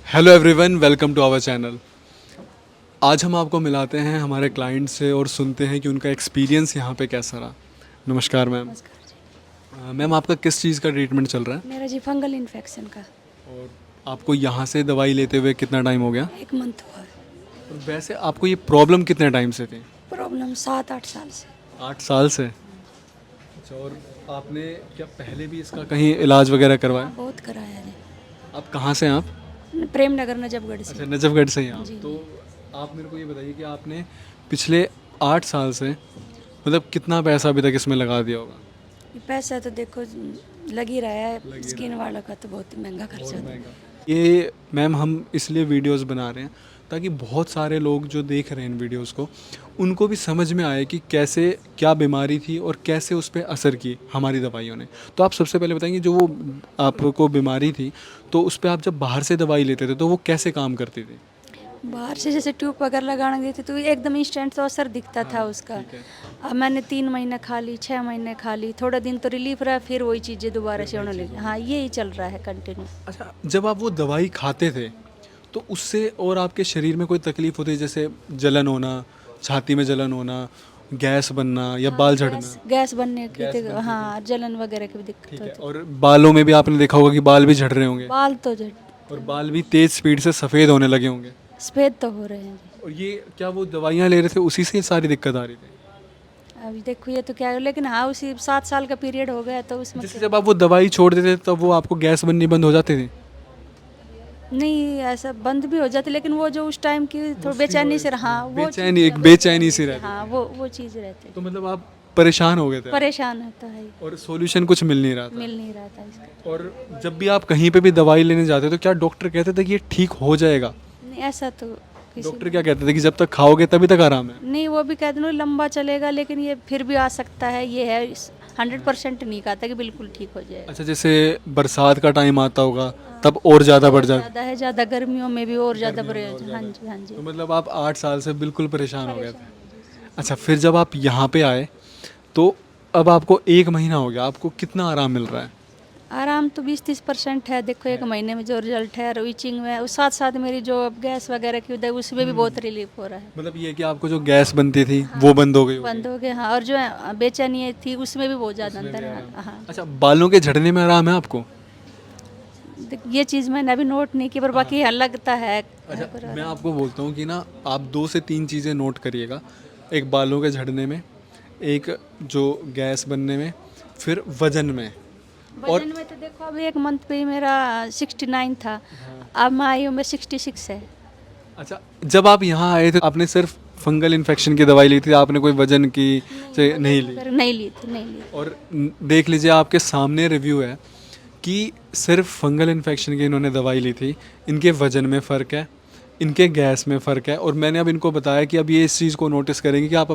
Hello everyone, welcome to our channel. आज हम आपको मिलाते हैं हमारे क्लाइंट से और सुनते हैं कि उनका एक्सपीरियंस यहाँ पे कैसा रहा। नमस्कार मैम। नमस्कार जी। मैम, आपका किस चीज़ का ट्रीटमेंट चल रहा है मेरा जी फंगल इन्फेक्शन का और आपको यहाँ से दवाई लेते हुए कितना टाइम हो गया? 1 मंथ हुआ है। और वैसे आपको ये प्रॉब्लम कितने टाइम से थी? प्रॉब्लम 7-8 साल से। 8 साल से। अच्छा, और आपने क्या पहले भी इसका कहीं इलाज वगैरह करवाया? हाँ, बहुत कराया जी। आप कहाँ से हैं आप? प्रेम नगर नजफगढ़ से। अच्छा, नजफगढ़ से ही हैं आप। जी। तो आप मेरे को ये बताइए कि आपने पिछले 8 साल से मतलब कितना पैसा अभी तक इसमें लगा दिया होगा? ये पैसा तो देखो लग ही रहा है, स्किन वालों का तो बहुत महंगा खर्चा होता है। ये मैम हम इसलिए वीडियोस बना रहे हैं ताकि बहुत सारे लोग जो देख रहे हैं इन वीडियोस को उनको भी समझ में आए कि कैसे क्या बीमारी थी और कैसे उस पर असर की हमारी दवाइयों ने। तो आप सबसे पहले बताएंगे, जो वो आपको बीमारी थी तो उस पर आप जब बाहर से दवाई लेते थे तो वो कैसे काम करती थी? बाहर से जैसे ट्यूब वगैरह लगाने गई थी तो एकदम इंस्टेंट तो असर दिखता था उसका। अब मैंने 3 महीने खा ली, 6 महीने खा ली, थोड़ा दिन तो रिलीफ रहा, फिर वही चीज़ें दोबारा से होने लगी। हाँ, यही चल रहा है कंटिन्यू। अच्छा, जब आप वो दवाई खाते थे तो उससे और आपके शरीर में कोई तकलीफ होती है, जैसे जलन होना, छाती में जलन होना, गैस बनना या बाल झड़ना? गैस बनने की हाँ, जलन वगैरह की भी दिक्कत ठीक है। होती और बालों में भी आपने देखा होगा कि बाल भी झड़ रहे होंगे है। बाल तो झड़ और बाल भी तेज स्पीड से सफ़ेद होने लगे होंगे। सफेद तो हो रहे हैं जी। और ये क्या वो दवाइयाँ ले रहे थे उसी से ये सारी दिक्कत आ रही थी? अभी देखो ये तो क्या है, लेकिन हाँ उसी 7 साल का पीरियड हो गया तो उसमें जैसे जब आप वो दवाई छोड़ देते तब वो आपको गैस बननी बंद हो जाती थी? नहीं ऐसा बंद भी हो जाती, लेकिन वो जो उस टाइम की थोड़ी बेचैनी से हाँ वो बेचैनी, एक बेचैनी सी रहती। हाँ वो चीज़ रहती। तो मतलब आप परेशान हो गए थे परेशान होता है, और सॉल्यूशन कुछ मिल नहीं रहा था। मिल नहीं रहा था इसका। और जब भी आप कहीं पे भी दवाई लेने जाते तो क्या डॉक्टर कहते थे कि ये ठीक हो जाएगा? नहीं ऐसा तो किसी डॉक्टर क्या कहते थे कि जब तक खाओगे तभी तक आराम है? नहीं, वो भी कहते हैं लंबा चलेगा, लेकिन ये फिर भी आ सकता है, ये है 100% नहीं कहता कि बिल्कुल ठीक हो जाएगा। अच्छा, जैसे बरसात का टाइम आता होगा तब और ज़्यादा बढ़ जाता? ज़्यादा है, ज़्यादा गर्मियों में भी और ज़्यादा बुरे। हाँ जी, हाँ जी। तो मतलब आप 8 साल से बिल्कुल परेशान हो गए थे। अच्छा, फिर जब आप यहाँ पे आए तो अब आपको 1 महीना हो गया, आपको कितना आराम मिल रहा है? आराम तो 20-30% है। देखो 1 महीने में जो रिजल्ट है, और ईचिंग में उस साथ साथ मेरी जो अब गैस वगैरह की उधर उसमें भी बहुत रिलीफ हो रहा है। मतलब ये कि आपको जो गैस बनती थी वो बंद हो गई होगी। बंद हो गए हाँ, और जो बेचैनी थी उसमें भी बहुत ज़्यादा अंतर है। हाँ, अच्छा, बालों के झड़ने में आराम है आपको? ये चीज़ मैंने अभी नोट नहीं की, पर बाकी हाँ लगता है। अच्छा, मैं आपको बोलता हूँ कि ना आप 2 से 3 चीज़ें नोट करिएगा। एक बालों के झड़ने में, एक जो गैस बनने में, फिर वजन में। और वजन में तो देखो अभी 1 मंथ पे ही मेरा 69 था, अब मैं आई हूँ मैं 66 है। अच्छा, जब आप यहाँ आए थे आपने सिर्फ फंगल इन्फेक्शन की दवाई ली थी, आपने कोई वजन की से नहीं ली? नहीं ली थी, नहीं ली। और देख लीजिए आपके सामने रिव्यू है कि सिर्फ फंगल इन्फेक्शन की इन्होंने दवाई ली थी, इनके वजन में फ़र्क है, इनके गैस में फ़र्क है। और मैंने अब इनको बताया कि अब ये इस चीज़ को नोटिस करेंगे कि आप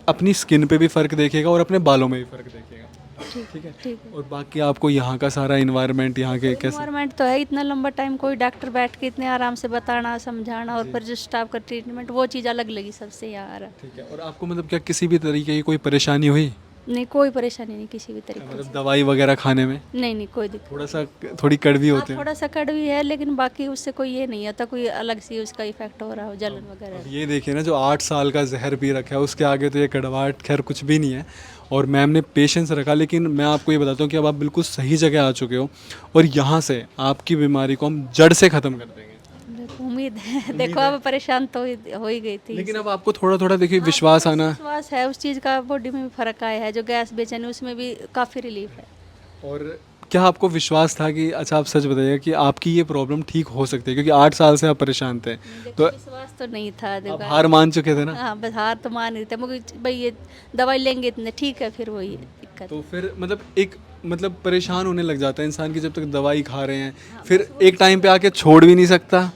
अपनी स्किन पे भी फ़र्क देखिएगा और अपने बालों में भी फ़र्क देखिएगा। ठीक है। ठीक है। और बाकी आपको यहाँ का सारा इन्वायरमेंट, यहाँ के कैसे? इन्वायरमेंट तो है, इतना लंबा टाइम कोई डॉक्टर बैठ के इतने आराम से बताना समझाना, और फिर जो स्टाफ का ट्रीटमेंट वो चीज़ अलग लगी सबसे यहाँ आ रहा। ठीक है। और आपको मतलब क्या किसी भी तरीके की कोई परेशानी हुई? नहीं, कोई परेशानी नहीं किसी भी तरीके मतलब दवाई वगैरह खाने में से। नहीं नहीं, कोई दिक्कत। थोड़ी कड़वी हाँ, होते हैं? थोड़ा सा कड़वी है, लेकिन बाकी उससे कोई ये नहीं आता कोई अलग सी उसका इफेक्ट हो रहा हो, जलन वगैरह। अब ये देखिए ना, जो 8 साल का जहर पी रखा है उसके आगे तो ये कड़वाहट खैर कुछ भी नहीं है। और मैम ने पेशेंस रखा, लेकिन मैं आपको ये बताता हूँ कि अब आप बिल्कुल सही जगह आ चुके हो और यहाँ से आपकी बीमारी को हम जड़ से ख़त्म कर देंगे। देखो उम्मीद है, देखो अब परेशान तो हो ही गई थी। लेकिन अब आपको थोड़ा थोड़ा देखिए विश्वास आना। विश्वास है उस चीज़ का, बॉडी में भी फर्क आया है, जो गैस बेचैनी उसमें भी काफ़ी रिलीफ है। और क्या आपको विश्वास था कि, अच्छा आप सच बताइए कि आपकी ये प्रॉब्लम ठीक हो सकती है, क्योंकि 8 साल से आप परेशान थे तो विश्वास तो नहीं था, आप देखो। हार मान चुके थे ना? हाँ, बस हार तो मान रही थे, मगर भाई ये दवाई लेंगे इतने ठीक है, फिर वही दिक्कत। तो फिर मतलब परेशान होने लग जाता है इंसान की जब तक दवाई खा रहे हैं, फिर एक टाइम पे आके छोड़ भी नहीं सकता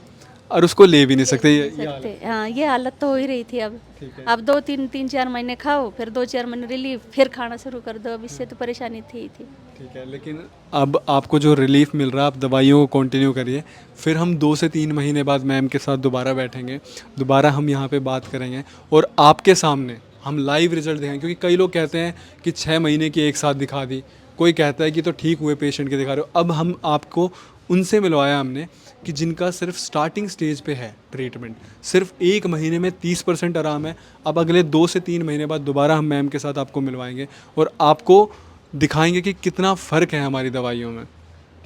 और उसको ले भी नहीं सकते। ये सकते हाँ, ये हालत तो हो ही रही थी। अब ठीक है। अब 2-3-4 महीने खाओ, फिर 2-4 महीने रिलीफ, फिर खाना शुरू कर दो। अब इससे तो परेशानी थी ही थी। ठीक है, लेकिन अब आपको जो रिलीफ मिल रहा है, आप दवाइयों को कंटिन्यू करिए। फिर हम 2 से 3 महीने बाद मैम के साथ दोबारा बैठेंगे, दोबारा हम यहाँ पे बात करेंगे और आपके सामने हम लाइव रिजल्ट देंगे। क्योंकि कई लोग कहते हैं कि 6 महीने की एक साथ दिखा दी, कोई कहता है कि तो ठीक हुए पेशेंट के दिखा रहे हो। अब हम आपको उनसे मिलवाया हमने कि जिनका सिर्फ स्टार्टिंग स्टेज पे है ट्रीटमेंट, सिर्फ 1 महीने में 30% आराम है। अब अगले 2 से 3 महीने बाद दोबारा हम मैम के साथ आपको मिलवाएंगे और आपको दिखाएंगे कि कितना फ़र्क है हमारी दवाइयों में।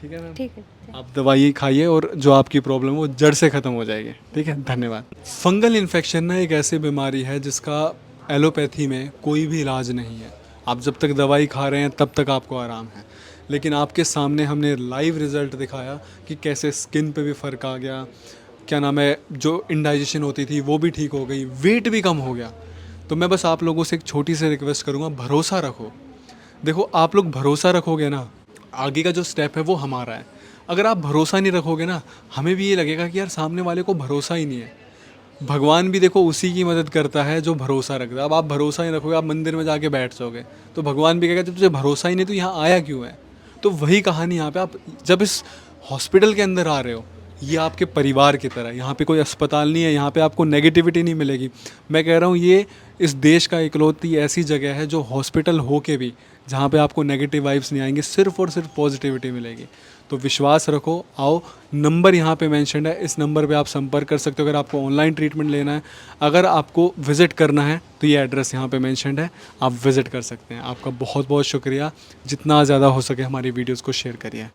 ठीक है मैम? ठीक है। आप दवाई खाइए और जो आपकी प्रॉब्लम है वो जड़ से ख़त्म हो जाएगी। ठीक है, धन्यवाद। फंगल इन्फेक्शन ना एक ऐसी बीमारी है जिसका एलोपैथी में कोई भी इलाज नहीं है। आप जब तक दवाई खा रहे हैं तब तक आपको आराम है, लेकिन आपके सामने हमने लाइव रिज़ल्ट दिखाया कि कैसे स्किन पे भी फ़र्क आ गया, क्या नाम है, जो इंडाइजेशन होती थी वो भी ठीक हो गई, वेट भी कम हो गया। तो मैं बस आप लोगों से एक छोटी सी रिक्वेस्ट करूँगा, भरोसा रखो। देखो, आप लोग भरोसा रखोगे ना, आगे का जो स्टेप है वो हमारा है। अगर आप भरोसा नहीं रखोगे ना, हमें भी ये लगेगा कि यार सामने वाले को भरोसा ही नहीं है। भगवान भी देखो उसी की मदद करता है जो भरोसा रखता है। अब आप भरोसा नहीं रखोगे, आप मंदिर में जाके बैठ जाओगे तो भगवान भी कहेगा जब तुझे भरोसा ही नहीं तो यहाँ आया क्यों है। तो वही कहानी यहाँ पे, आप जब इस हॉस्पिटल के अंदर आ रहे हो, ये आपके परिवार की तरह, यहाँ पे कोई अस्पताल नहीं है, यहाँ पे आपको नेगेटिविटी नहीं मिलेगी। मैं कह रहा हूँ ये इस देश का इकलौती ऐसी जगह है जो हॉस्पिटल हो के भी जहाँ पे आपको नेगेटिव वाइब्स नहीं आएंगे, सिर्फ और सिर्फ पॉजिटिविटी मिलेगी। तो विश्वास रखो, आओ। नंबर यहाँ पे मेंशन्ड है, इस नंबर पे आप संपर्क कर सकते हो अगर आपको ऑनलाइन ट्रीटमेंट लेना है। अगर आपको विज़िट करना है तो ये एड्रेस यहाँ पे मेंशन्ड है, आप विज़िट कर सकते हैं। आपका बहुत बहुत शुक्रिया, जितना ज़्यादा हो सके हमारी वीडियोज़ को शेयर करिए।